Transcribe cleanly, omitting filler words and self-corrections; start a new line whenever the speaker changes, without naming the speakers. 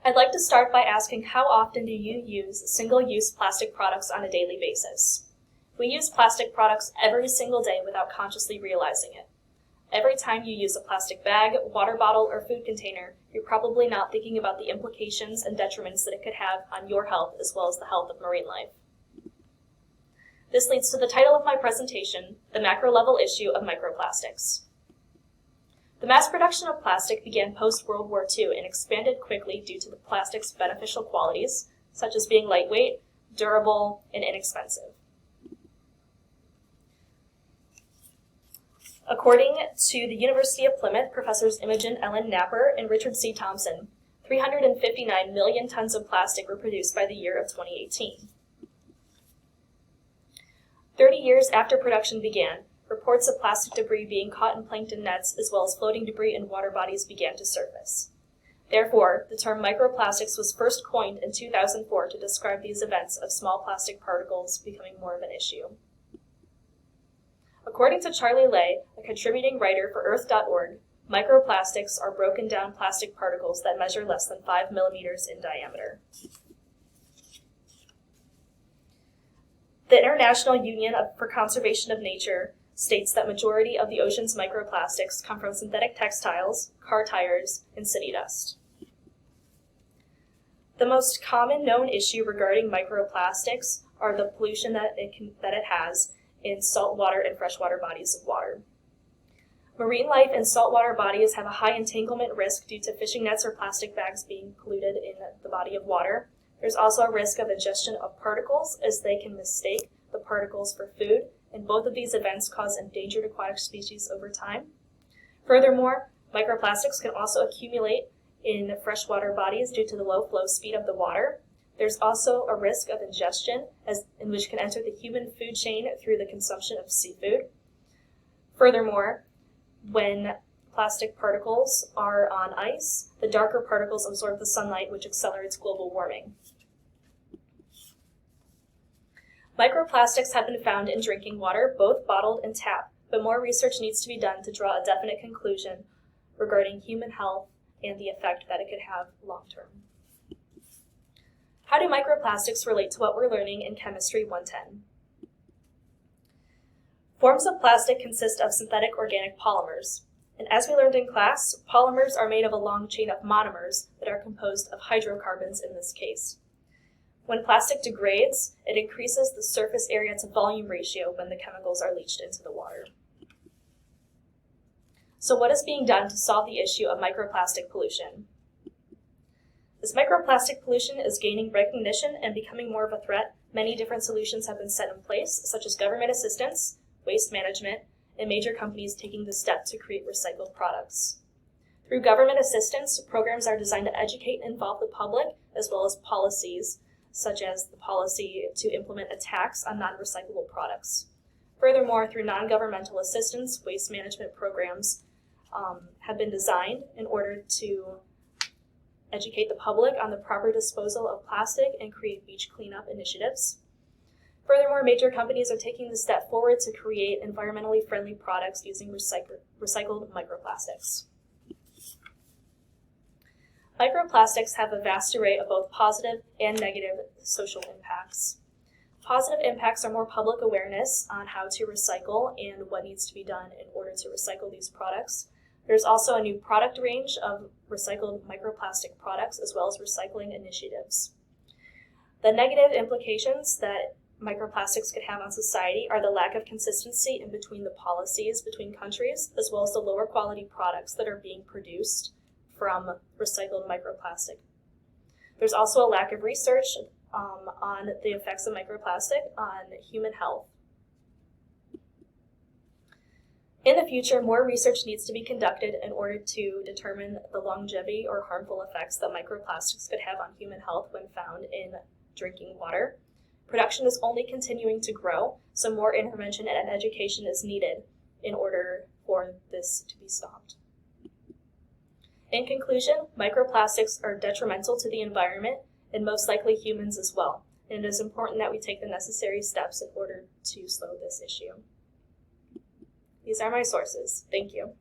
I'd like to start by asking, how often do you use single-use plastic products on a daily basis? We use plastic products every single day without consciously realizing it. Every time you use a plastic bag, water bottle, or food container, you're probably not thinking about the implications and detriments that it could have on your health as well as the health of marine life. This leads to the title of my presentation, The Macrolevel Issue of Microplastics. The mass production of plastic began post-World War II and expanded quickly due to the plastic's beneficial qualities, such as being lightweight, durable, and inexpensive. According to the University of Plymouth, Professors Imogen Ellen Napper and Richard C. Thompson, 359 million tons of plastic were produced by the year of 2018. 30 years after production began, reports of plastic debris being caught in plankton nets as well as floating debris in water bodies began to surface. Therefore, the term microplastics was first coined in 2004 to describe these events of small plastic particles becoming more of an issue. According to Charlie Lay, a contributing writer for Earth.org, microplastics are broken down plastic particles that measure less than 5 millimeters in diameter. The International Union for Conservation of Nature states that majority of the ocean's microplastics come from synthetic textiles, car tires, and city dust. The most common known issue regarding microplastics are the pollution that it has in saltwater and freshwater bodies of water. Marine life in saltwater bodies have a high entanglement risk due to fishing nets or plastic bags being polluted in the body of water. There's also a risk of ingestion of particles, as they can mistake the particles for food, and both of these events cause endangered aquatic species over time. Furthermore, microplastics can also accumulate in freshwater bodies due to the low flow speed of the water. There's also a risk of ingestion, in which can enter the human food chain through the consumption of seafood. Furthermore, when plastic particles are on ice, the darker particles absorb the sunlight, which accelerates global warming. Microplastics have been found in drinking water, both bottled and tap, but more research needs to be done to draw a definite conclusion regarding human health and the effect that it could have long-term. How do microplastics relate to what we're learning in Chemistry 110? Forms of plastic consist of synthetic organic polymers. And as we learned in class, polymers are made of a long chain of monomers that are composed of hydrocarbons in this case. When plastic degrades, it increases the surface area to volume ratio when the chemicals are leached into the water. So what is being done to solve the issue of microplastic pollution? As microplastic pollution is gaining recognition and becoming more of a threat, many different solutions have been set in place, such as government assistance, waste management, and major companies taking the step to create recycled products. Through government assistance, programs are designed to educate and involve the public, as well as policies, such as the policy to implement a tax on non-recyclable products. Furthermore, through non-governmental assistance, waste management programs have been designed in order to educate the public on the proper disposal of plastic and create beach cleanup initiatives. Furthermore, major companies are taking the step forward to create environmentally friendly products using recycled microplastics. Microplastics have a vast array of both positive and negative social impacts. Positive impacts are more public awareness on how to recycle and what needs to be done in order to recycle these products. There's also a new product range of recycled microplastic products as well as recycling initiatives. The negative implications that microplastics could have on society are the lack of consistency in between the policies between countries, as well as the lower quality products that are being produced from recycled microplastic. There's also a lack of research on the effects of microplastic on human health. In the future, more research needs to be conducted in order to determine the longevity or harmful effects that microplastics could have on human health when found in drinking water. Production is only continuing to grow, so more intervention and education is needed in order for this to be stopped. In conclusion, microplastics are detrimental to the environment and most likely humans as well, and it is important that we take the necessary steps in order to slow this issue. These are my sources. Thank you.